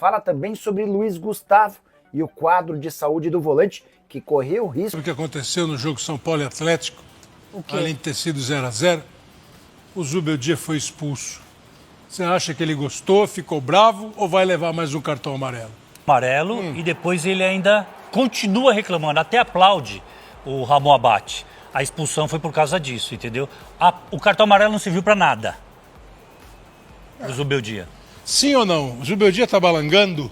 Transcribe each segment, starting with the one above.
fala também sobre Luiz Gustavo e o quadro de saúde do volante, que correu risco. O que aconteceu no jogo São Paulo e Atlético, além de ter sido 0-0, o Zubeldia foi expulso. Você acha que ele gostou, ficou bravo ou vai levar mais um cartão amarelo? Amarelo e depois ele ainda continua reclamando, até aplaude o Ramon Abate. A expulsão foi por causa disso, entendeu? O cartão amarelo não serviu pra nada. O Zubeldia. Sim ou não? O Zubeldia tá balançando?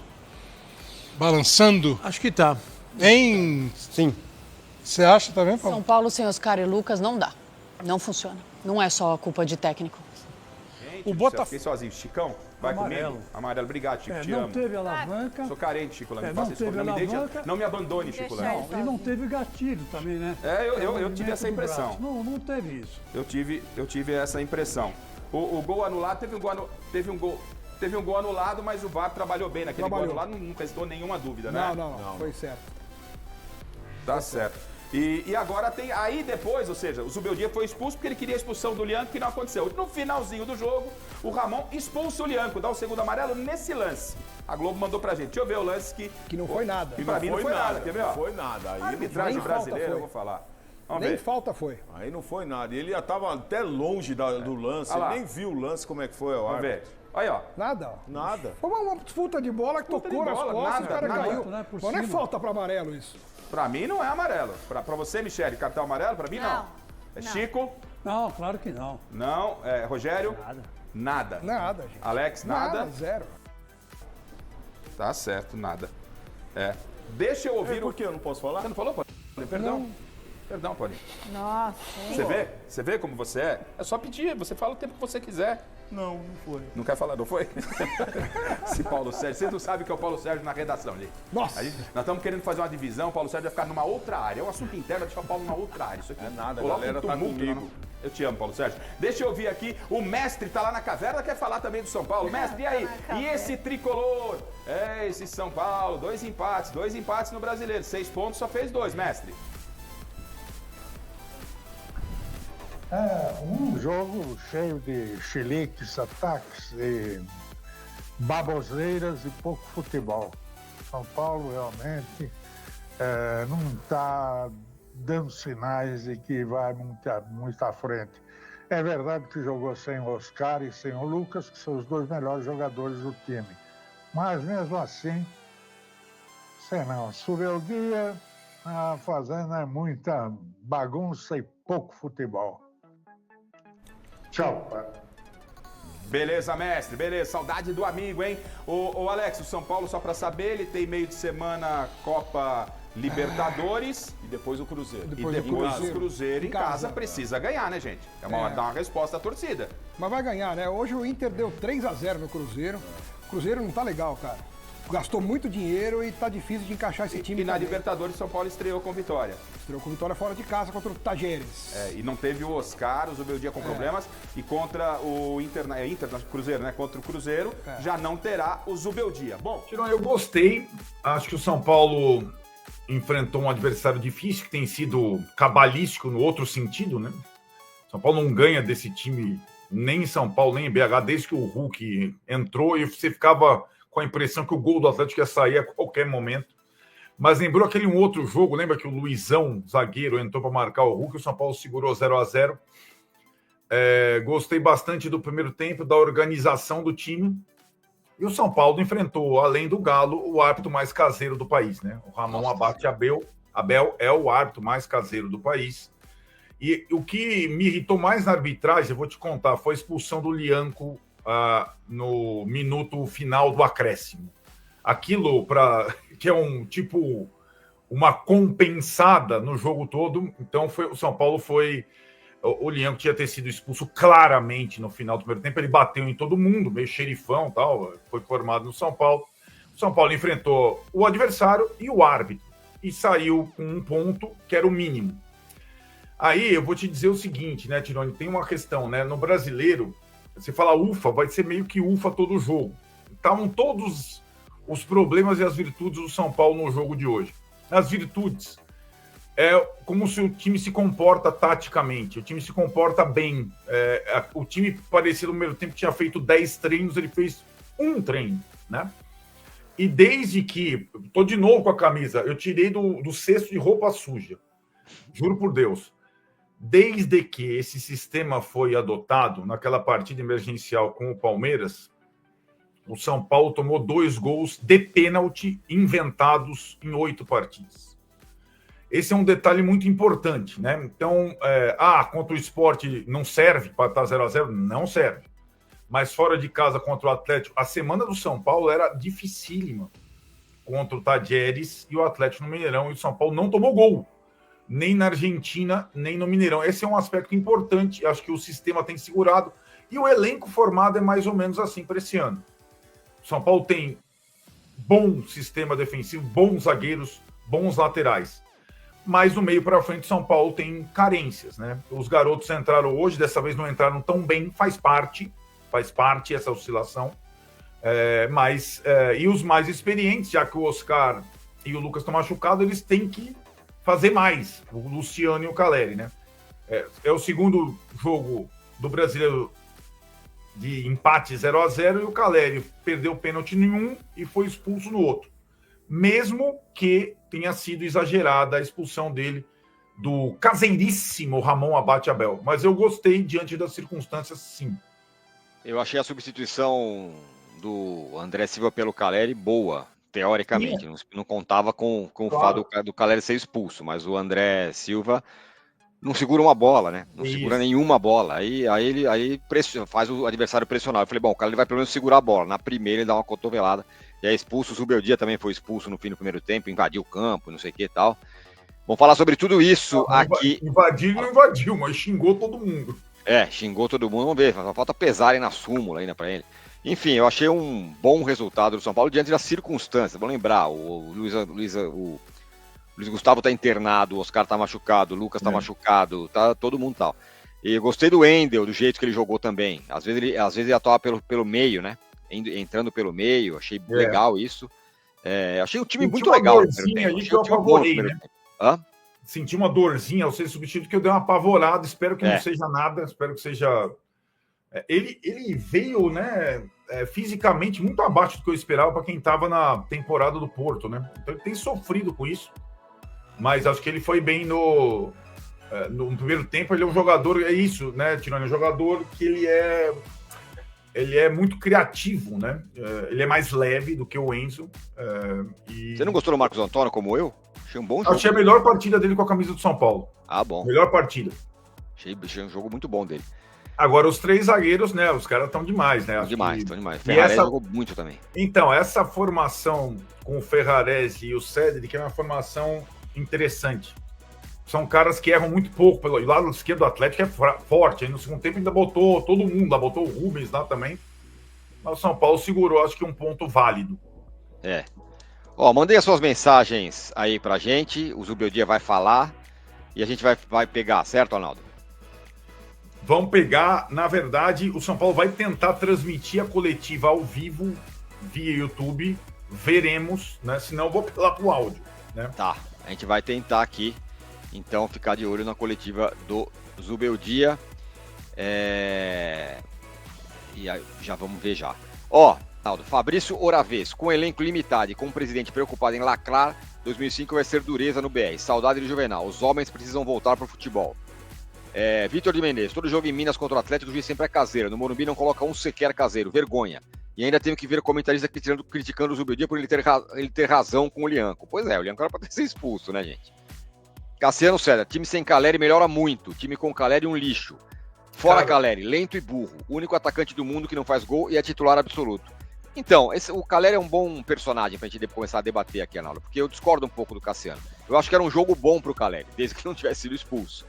Acho que tá. Hein? Sim. Você acha também, Paulo? São Paulo sem Oscar e Lucas não dá. Não funciona. Não é só culpa de técnico. O Botafogo. Fiquei sozinho. Chicão, vai Amarelo. comigo? Amarelo. Obrigado, Chico. Te Não amo. teve alavanca. Sou carente, Chico. Não não faça isso. teve Não me, alavanca. não me abandone, Chico. Léo. E não teve gatilho também, né? Eu tive essa impressão. Não teve isso. Eu tive essa impressão. O gol anulado, teve um gol anulado, mas o VAR trabalhou bem naquele gol anulado, não restou nenhuma dúvida, né? Não. Foi certo. Tá certo. E agora tem. Aí depois, ou seja, o Zubeldia foi expulso porque ele queria a expulsão do Lianco, que não aconteceu. No finalzinho do jogo, o Ramon expulsa o Lianco, dá o segundo amarelo nesse lance. A Globo mandou pra gente. Deixa eu ver o lance que não foi nada. Que pra mim não foi nada. Quer ver, ó? Não foi nada. Aí Arbitragem nem brasileira, falta eu vou falar. Vamos Nem ver. falta foi. Aí não foi nada. E ele já tava até longe do lance. Olha lá. Ele nem viu o lance, como é que foi, ó. Vamos ver. Aí, ó. Nada, ó. Nada. Foi uma disputa de bola que Disputa tocou de nas bola, costas, nada, o cara nada. caiu. Né, por Não é cima. falta pra amarelo isso. Pra mim não é amarelo. Pra você, Michele, cartão amarelo? Pra mim não. É Não. Chico? Não, claro que não. Não. É Rogério? Nada. Nada. Nada, gente. Alex, nada? Zero. Tá certo, nada. É. Deixa eu ouvir Por que eu não posso falar? Você não falou, Paulinho? Perdão. Perdão, Paulinho. Nossa, Você vê? Você vê como você é? É só pedir, você fala o tempo que você quiser. Não foi. Não quer falar, não foi? Esse Paulo Sérgio, vocês não sabem o que é o Paulo Sérgio na redação, gente. Nossa. Nós estamos querendo fazer uma divisão, o Paulo Sérgio vai ficar numa outra área. É um assunto interno, deixar o Paulo numa outra área. Isso aqui É nada, a coloca galera tá tumulto, comigo. não. Eu te amo, Paulo Sérgio. Deixa eu ouvir aqui, o mestre tá lá na caverna, quer falar também do São Paulo. Mestre, e aí? E esse tricolor? É, esse São Paulo, dois empates no Brasileiro. 6 pontos, só fez 2, mestre. Um jogo cheio de chiliques, ataques e baboseiras e pouco futebol. São Paulo realmente não está dando sinais de que vai muito à frente. É verdade que jogou sem o Oscar e sem o Lucas, que são os dois melhores jogadores do time. Mas mesmo assim, sei não, Zubeldia fazendo muita bagunça e pouco futebol. Tchau, pai. Beleza, mestre, beleza. Saudade do amigo, hein? Ô Alex, o São Paulo, só pra saber, ele tem meio de semana Copa Libertadores. E depois o Cruzeiro. Depois o Cruzeiro em casa precisa ganhar, né, gente? É uma hora de dar uma resposta à torcida. Mas vai ganhar, né? Hoje o Inter deu 3-0 no Cruzeiro. O Cruzeiro não tá legal, cara. Gastou muito dinheiro e tá difícil de encaixar esse time. E na também. Libertadores, São Paulo estreou com vitória. Estreou com vitória fora de casa contra o Tajeres. E não teve o Oscar, o Zubeldia com problemas. E contra o Cruzeiro, né? Contra o Cruzeiro, já não terá o Zubeldia. Bom, Tirão, eu gostei. Acho que o São Paulo enfrentou um adversário difícil, que tem sido cabalístico no outro sentido, né? São Paulo não ganha desse time nem em São Paulo, nem em BH, desde que o Hulk entrou e você ficava com a impressão que o gol do Atlético ia sair a qualquer momento. Mas lembrou aquele outro jogo, lembra que o Luizão, zagueiro, entrou para marcar o Hulk, o São Paulo segurou 0-0. Gostei bastante do primeiro tempo, da organização do time. E o São Paulo enfrentou, além do Galo, o árbitro mais caseiro do país, né? O Ramon Abate Abel é o árbitro mais caseiro do país. E o que me irritou mais na arbitragem, eu vou te contar, foi a expulsão do Lianco no minuto final do acréscimo. Aquilo que é uma compensada no jogo todo. Então o São Paulo foi... O Lianco tinha ter sido expulso claramente no final do primeiro tempo. Ele bateu em todo mundo, meio xerifão, tal, foi formado no São Paulo. O São Paulo enfrentou o adversário e o árbitro e saiu com um ponto que era o mínimo. Aí eu vou te dizer o seguinte, né, Tironi, tem uma questão, né? No Brasileiro, você fala ufa, vai ser meio que ufa todo o jogo. Estavam todos os problemas e as virtudes do São Paulo no jogo de hoje. As virtudes é como se o time se comporta taticamente, o time se comporta bem. O time parecia no primeiro tempo que tinha feito 10 treinos, ele fez um treino, né? E desde que, tô de novo com a camisa, eu tirei do cesto de roupa suja. Juro por Deus. Desde que esse sistema foi adotado, naquela partida emergencial com o Palmeiras, o São Paulo tomou 2 gols de pênalti inventados em 8 partidas. Esse é um detalhe muito importante, né? Então, contra o Sport não serve para estar 0-0? Não serve. Mas fora de casa contra o Atlético, a semana do São Paulo era dificílima contra o Tadieres e o Atlético no Mineirão, e o São Paulo não tomou gol, nem na Argentina, nem no Mineirão. Esse é um aspecto importante, acho que o sistema tem segurado, e o elenco formado é mais ou menos assim para esse ano. O São Paulo tem bom sistema defensivo, bons zagueiros, bons laterais. Mas no meio para frente, São Paulo tem carências, né? Os garotos entraram hoje, dessa vez não entraram tão bem, faz parte essa oscilação. E os mais experientes, já que o Oscar e o Lucas estão machucados, eles têm que fazer mais, o Luciano e o Caleri, né? É o segundo jogo do Brasileiro de empate 0-0 e o Caleri perdeu o pênalti em um e foi expulso no outro. Mesmo que tenha sido exagerada a expulsão dele do caseiríssimo Ramon Abate Abel. Mas eu gostei diante das circunstâncias, sim. Eu achei a substituição do André Silva pelo Caleri boa, teoricamente. Não contava com o fato do Caleri ser expulso, mas o André Silva não segura uma bola, né? Não segura nenhuma bola. Aí ele faz o adversário pressionar. Eu falei, bom, o Caleri vai pelo menos segurar a bola. Na primeira ele dá uma cotovelada. E é expulso. O Zubeldia também foi expulso no fim do primeiro tempo, invadiu o campo, não sei o que e tal. Vamos falar sobre tudo isso aqui. Invadiu, não invadiu, mas xingou todo mundo. Xingou todo mundo. Vamos ver, só falta pesarem na súmula ainda pra ele. Enfim, eu achei um bom resultado do São Paulo diante das circunstâncias. Vamos lembrar, o Luiz Gustavo tá internado, o Oscar tá machucado, o Lucas tá machucado, tá todo mundo tal. E eu gostei do Wendel, do jeito que ele jogou também. Às vezes ele atuava pelo meio, né? Entrando pelo meio, achei legal isso. Achei o time muito legal. Que eu apavorei, né? Senti uma dorzinha ao ser substituído que eu dei uma apavorada. Espero que não seja nada. Espero que seja. Ele veio, né? Fisicamente muito abaixo do que eu esperava para quem estava na temporada do Porto, né? Então ele tem sofrido com isso. Mas acho que ele foi bem no primeiro tempo. Ele é um jogador, é isso, né, Tirone? É um jogador que ele é muito criativo, né? Ele é mais leve do que o Enzo. Você não gostou do Marcos Antônio como eu? Achei um bom jogo. Achei a melhor partida dele com a camisa do São Paulo. Bom. Melhor partida. Achei um jogo muito bom dele. Agora, os 3 zagueiros, né? Os caras estão demais, né? Estão demais. Ferrarese jogou muito também. Então, essa formação com o Ferrarese e o Cedric é uma formação interessante. São caras que erram muito pouco. Pelo lado esquerdo do Atlético é forte. Aí no segundo tempo ainda botou todo mundo. Botou o Rubens lá também. Mas o São Paulo segurou, acho que um ponto válido. Mandei as suas mensagens aí pra gente. O Zubeldia vai falar. E a gente vai pegar, certo, Arnaldo? Vamos pegar. Na verdade, o São Paulo vai tentar transmitir a coletiva ao vivo via YouTube. Veremos, né? Senão eu vou apelar pro áudio, né? Tá, a gente vai tentar aqui. Então, ficar de olho na coletiva do Zubeldia. E aí, já vamos ver já. Arnaldo, Fabrício Oraves, com elenco limitado e com o presidente preocupado em lacrar, 2005 vai ser dureza no BR. Saudade de Juvenal. Os homens precisam voltar pro futebol. Vitor de Menezes, todo jogo em Minas contra o Atlético, o juiz sempre é caseiro. No Morumbi não coloca um sequer caseiro. Vergonha. E ainda tenho que ver comentarista criticando o Zubeldia por ele ter razão com o Lianco. Pois é, o Lianco era pra ter sido expulso, né, gente? Cassiano César, time sem Caleri melhora muito. Time com Caleri um lixo. Fora Caleri, lento e burro. O único atacante do mundo que não faz gol e é titular absoluto. Então, o Caleri é um bom personagem pra gente começar a debater aqui, Arnaldo, porque eu discordo um pouco do Cassiano. Eu acho que era um jogo bom pro Caleri, desde que não tivesse sido expulso.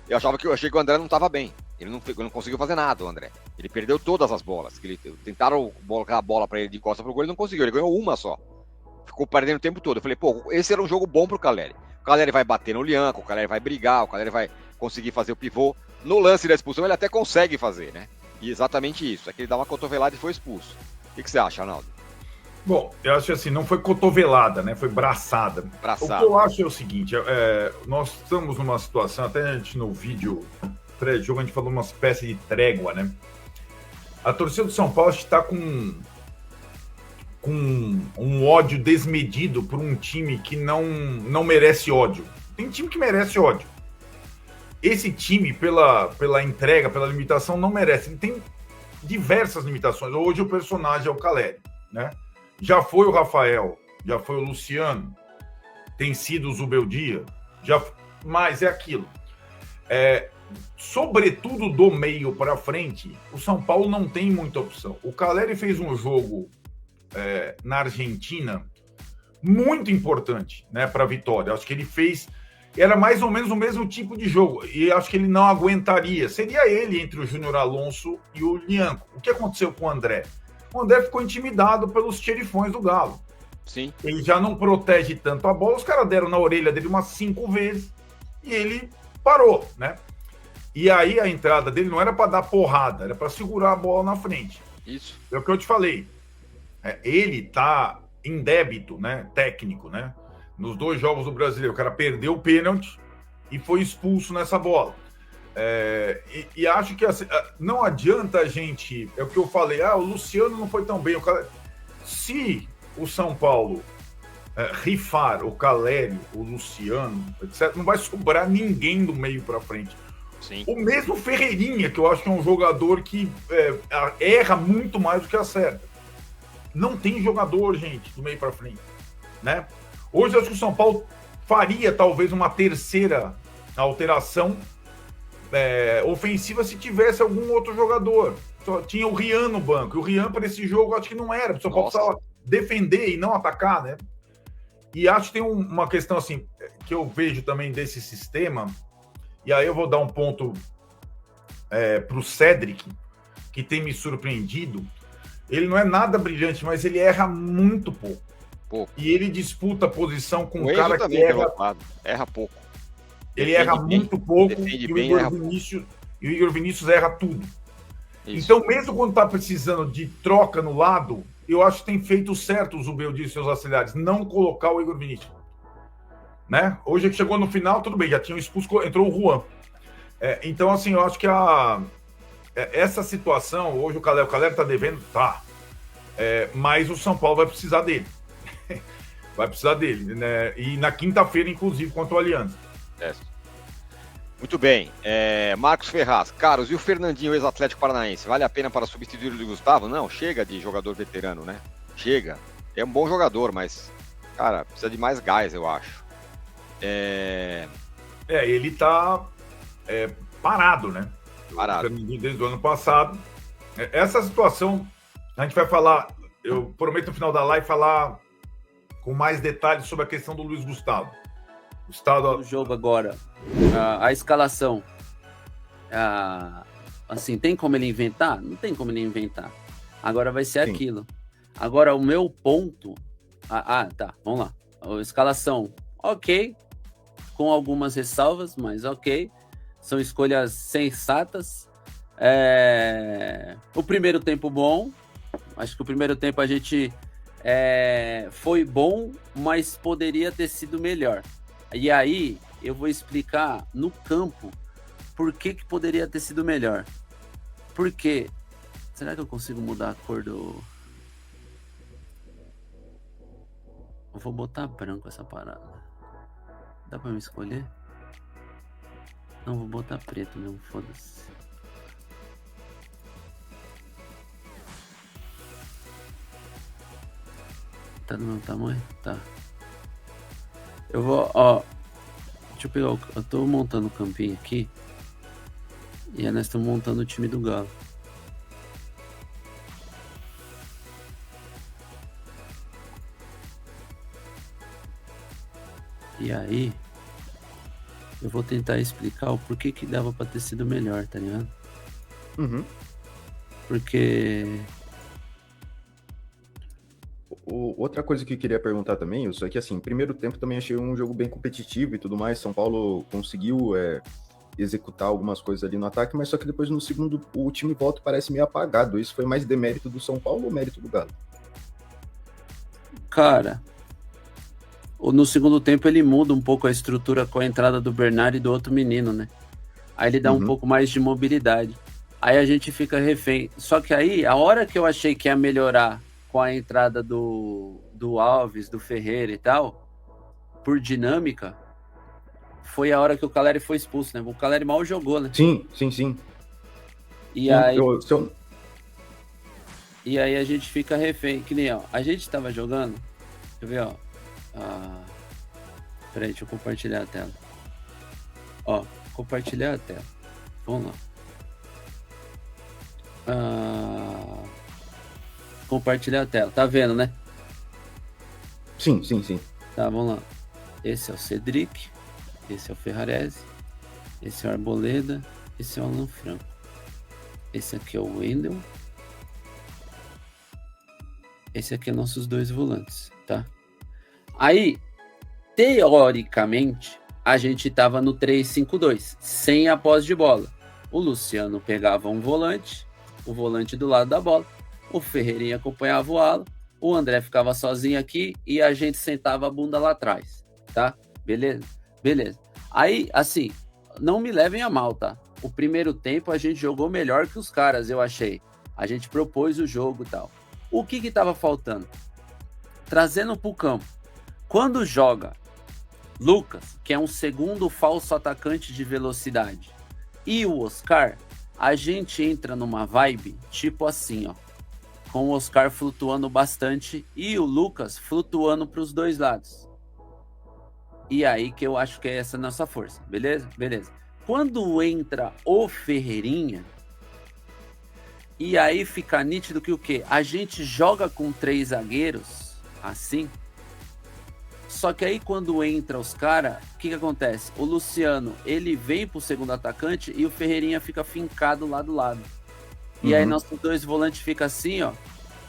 Eu achei que o André não estava bem. Ele não conseguiu fazer nada, o André. Ele perdeu todas as bolas. Tentaram colocar a bola para ele de costa pro gol, ele não conseguiu. Ele ganhou uma só. Ficou perdendo o tempo todo. Eu falei, esse era um jogo bom pro Caleri. O Caleri vai bater no Lianco, o Caleri vai brigar, o Caleri vai conseguir fazer o pivô. No lance da expulsão, ele até consegue fazer, né? E exatamente isso. É que ele dá uma cotovelada e foi expulso. O que você acha, Arnaldo? Bom, eu acho assim, não foi cotovelada, né? Foi braçada. O que eu acho é o seguinte, nós estamos numa situação, até a gente no vídeo pré-jogo, a gente falou uma espécie de trégua, né? A torcida do São Paulo está com com um ódio desmedido por um time que não merece ódio. Tem time que merece ódio. Esse time, pela entrega, pela limitação, não merece. Ele tem diversas limitações. Hoje o personagem é o Caleri, né? Já foi o Rafael, já foi o Luciano, tem sido o Zubeldia, mas é aquilo. Sobretudo do meio para frente, o São Paulo não tem muita opção. O Caleri fez um jogo na Argentina muito importante, né, para a vitória. Acho que ele fez... Era mais ou menos o mesmo tipo de jogo. E acho que ele não aguentaria. Seria ele entre o Júnior Alonso e o Lianco. O que aconteceu com o André? O André ficou intimidado pelos xerifões do Galo. Sim. Ele já não protege tanto a bola. Os caras deram na orelha dele umas 5 vezes e ele parou, né? E aí a entrada dele não era para dar porrada, era para segurar a bola na frente. Isso. É o que eu te falei. Ele tá em débito, né? Técnico, né? Nos 2 jogos do Brasileiro, o cara perdeu o pênalti e foi expulso nessa bola. E acho que assim, não adianta a gente... É o que eu falei, o Luciano não foi tão bem. Se o São Paulo rifar o Caleri, o Luciano, etc., não vai sobrar ninguém do meio para frente. Sim. O mesmo Ferreirinha, que eu acho que é um jogador que erra muito mais do que acerta. Não tem jogador, gente, do meio para frente, né? Hoje eu acho que o São Paulo faria talvez uma terceira alteração ofensiva se tivesse algum outro jogador. Só tinha o Rian no banco. E o Rian para esse jogo acho que não era. O São Paulo precisava defender e não atacar, né? E acho que tem uma questão assim que eu vejo também desse sistema. E aí eu vou dar um ponto para o Cédric, que tem me surpreendido. Ele não é nada brilhante, mas ele erra muito pouco. E ele disputa a posição com um cara que erra pouco. Ele erra muito pouco e o Igor Vinícius erra tudo. Isso. Então, mesmo quando está precisando de troca no lado, eu acho que tem feito certo o Zubeldia e seus auxiliares, não colocar o Igor Vinícius. Né? Hoje que chegou no final, tudo bem, já tinha expulso, entrou o Juan. Então, assim, eu acho que essa situação, hoje o Caleri está devendo, tá. Mas o São Paulo vai precisar dele. Vai precisar dele, né? E na quinta-feira, inclusive, contra o Aliança. Muito bem. Marcos Ferraz. Carlos, e o Fernandinho, ex-Atlético Paranaense? Vale a pena para substituir o Gustavo? Não, chega de jogador veterano, né? Chega. É um bom jogador, mas, cara, precisa de mais gás, eu acho. Ele tá parado, né? Parado. O Fernandinho desde o ano passado. Essa situação, a gente vai falar, eu prometo no final da live falar com mais detalhes sobre a questão do Luiz Gustavo. O jogo agora, a escalação, assim, tem como ele inventar? Não tem como ele inventar. Agora vai ser aquilo. Agora o meu ponto, tá, vamos lá. A escalação, ok, com algumas ressalvas, mas ok. São escolhas sensatas. O primeiro tempo bom, acho que o primeiro tempo a gente foi bom, mas poderia ter sido melhor. E aí, eu vou explicar no campo por que poderia ter sido melhor. Porque... Será que eu consigo mudar a cor do... Eu vou botar branco essa parada. Dá pra me escolher? Não, vou botar preto mesmo, foda-se. Tá do meu tamanho? Tá. Eu vou, deixa eu pegar eu tô montando o campinho aqui. E aí nós estamos montando o time do Galo. E aí eu vou tentar explicar o porquê que dava pra ter sido melhor, tá ligado? Uhum. Porque... Outra coisa que eu queria perguntar também, isso é que assim, primeiro tempo também achei um jogo bem competitivo e tudo mais. São Paulo conseguiu executar algumas coisas ali no ataque, mas só que depois no segundo o time volta parece meio apagado. Isso foi mais demérito do São Paulo ou mérito do Galo? Cara, no segundo tempo ele muda um pouco a estrutura com a entrada do Bernardo e do outro menino, né? Aí ele dá um pouco mais de mobilidade. Aí a gente fica refém. Só que aí, a hora que eu achei que ia melhorar com a entrada do Alves, do Ferreira e tal, por dinâmica, foi a hora que o Caleri foi expulso, né? O Caleri mal jogou, né? Sim. E aí... E aí a gente fica refém, que nem, ó, a gente tava jogando, deixa eu ver, ó. Peraí, deixa eu compartilhar a tela. Ó, compartilhar a tela. Vamos lá. Compartilhar a tela, tá vendo, né? Sim. Tá, vamos lá. Esse é o Cedric, esse é o Ferrarese, esse é o Arboleda, esse é o Alan Franco. Esse aqui é o Wendel. Esse aqui é nossos 2 volantes, tá? Aí, teoricamente, a gente tava no 3-5-2, sem a posse de bola. O Luciano pegava um volante, o volante do lado da bola, o Ferreirinha acompanhava o ala, o André ficava sozinho aqui e a gente sentava a bunda lá atrás, tá? Beleza? Aí, assim, não me levem a mal, tá? O primeiro tempo a gente jogou melhor que os caras, eu achei. A gente propôs o jogo e tal. O que tava faltando? Trazendo pro campo. Quando joga Lucas, que é um segundo falso atacante de velocidade, e o Oscar, a gente entra numa vibe tipo assim, ó. Com o Oscar flutuando bastante e o Lucas flutuando para os 2 lados. E aí que eu acho que é essa a nossa força, beleza? Quando entra o Ferreirinha, e aí fica nítido que o quê? A gente joga com 3 zagueiros, assim. Só que aí quando entra os caras, o que acontece? O Luciano, ele vem pro segundo atacante e o Ferreirinha fica fincado lá do lado. E aí nossos 2 volantes ficam assim, ó,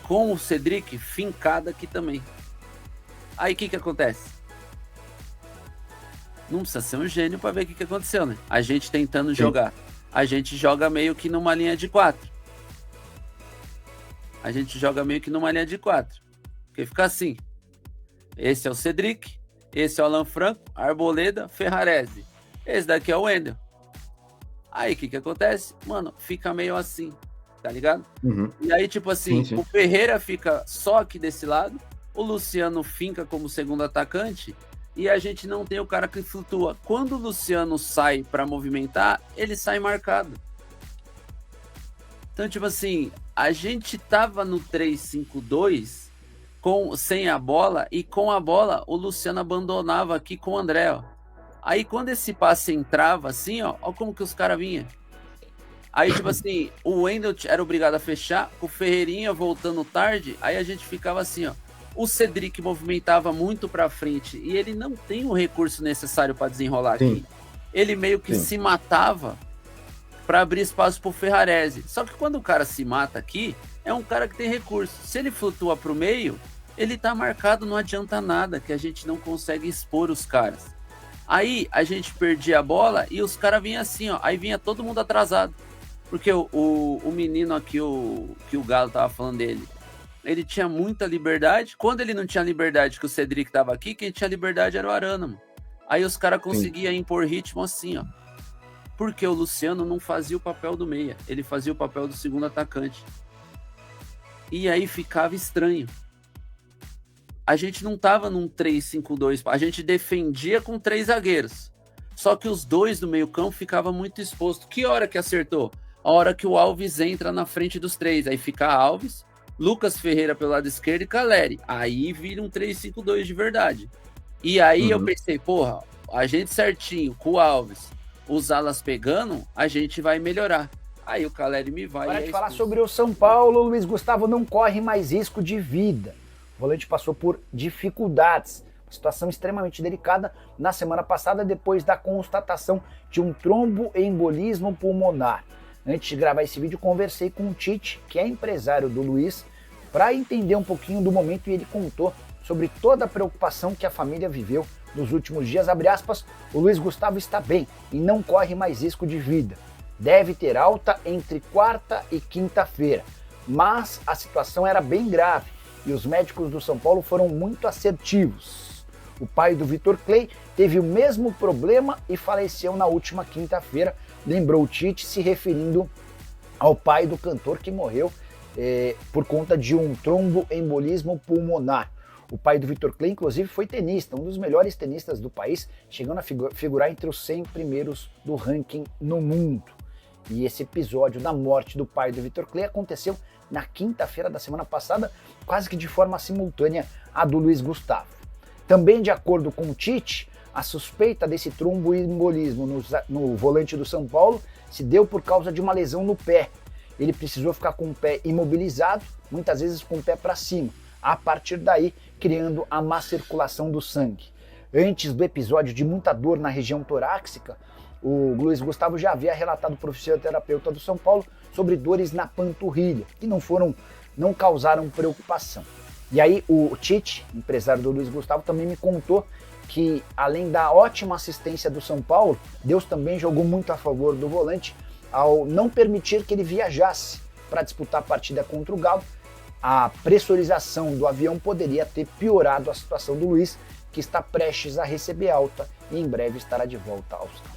com o Cedric fincado aqui também. Aí o que acontece? Não precisa ser um gênio para ver o que aconteceu, né? A gente tentando jogar. A gente joga meio que numa linha de 4. Porque fica assim. Esse é o Cedric, esse é o Alan Franco, Arboleda, Ferrarese. Esse daqui é o Wendel. Aí o que acontece? Mano, fica meio assim, tá ligado? E aí, tipo assim, o Ferreira fica só aqui desse lado, o Luciano finca como segundo atacante e a gente não tem o cara que flutua. Quando o Luciano sai pra movimentar, ele sai marcado. Então, tipo assim, a gente tava no 3-5-2 sem a bola, e com a bola o Luciano abandonava aqui com o André, ó. Aí quando esse passe entrava assim, ó como que os caras vinham. Aí, tipo assim, o Wendel era obrigado a fechar, o Ferreirinha voltando tarde, aí a gente ficava assim, ó. O Cedric movimentava muito pra frente e ele não tem o recurso necessário para desenrolar aqui. Ele meio que se matava para abrir espaço pro Ferrarese. Só que quando o cara se mata aqui, é um cara que tem recurso. Se ele flutua pro meio, ele tá marcado, não adianta nada, que a gente não consegue expor os caras. Aí a gente perdia a bola e os caras vinham assim, ó. Aí vinha todo mundo atrasado. Porque o menino aqui, que o Galo tava falando dele, ele tinha muita liberdade. Quando ele não tinha liberdade, que o Cedric tava aqui, quem tinha liberdade era o Arana, mano. Aí os caras conseguiam impor ritmo assim, ó. Porque o Luciano não fazia o papel do meia, ele fazia o papel do segundo atacante. E aí ficava estranho. A gente não tava num 3-5-2, a gente defendia com 3 zagueiros. Só que os 2 do meio campo ficavam muito expostos. Que hora que acertou? A hora que o Alves entra na frente dos 3. Aí fica Alves, Lucas Ferreira pelo lado esquerdo e Caleri. Aí vira um 3-5-2 de verdade. E aí eu pensei, porra, a gente certinho, com o Alves, os alas pegando, a gente vai melhorar. Aí o Caleri me vai... Para de falar sobre o São Paulo, o Luiz Gustavo não corre mais risco de vida. O volante passou por dificuldades, uma situação extremamente delicada na semana passada depois da constatação de um tromboembolismo pulmonar. Antes de gravar esse vídeo, conversei com o Tite, que é empresário do Luiz, para entender um pouquinho do momento, e ele contou sobre toda a preocupação que a família viveu nos últimos dias. Abre aspas, o Luiz Gustavo está bem e não corre mais risco de vida. Deve ter alta entre quarta e quinta-feira, mas a situação era bem grave e os médicos do São Paulo foram muito assertivos. O pai do Vitor Clay teve o mesmo problema e faleceu na última quinta-feira, lembrou o Tite, se referindo ao pai do cantor que morreu por conta de um tromboembolismo pulmonar. O pai do Vitor Clay, inclusive, foi tenista, um dos melhores tenistas do país, chegando a figurar entre os 100 primeiros do ranking no mundo. E esse episódio da morte do pai do Vitor Clay aconteceu na quinta-feira da semana passada, quase que de forma simultânea à do Luiz Gustavo. Também de acordo com o Tite, a suspeita desse tromboembolismo no volante do São Paulo se deu por causa de uma lesão no pé. Ele precisou ficar com o pé imobilizado, muitas vezes com o pé para cima, a partir daí criando a má circulação do sangue. Antes do episódio de muita dor na região torácica, o Luiz Gustavo já havia relatado para o fisioterapeuta do São Paulo sobre dores na panturrilha, que não causaram preocupação. E aí o Tite, empresário do Luiz Gustavo, também me contou que, além da ótima assistência do São Paulo, Deus também jogou muito a favor do volante ao não permitir que ele viajasse para disputar a partida contra o Galo. A pressurização do avião poderia ter piorado a situação do Luiz, que está prestes a receber alta e em breve estará de volta aos campos.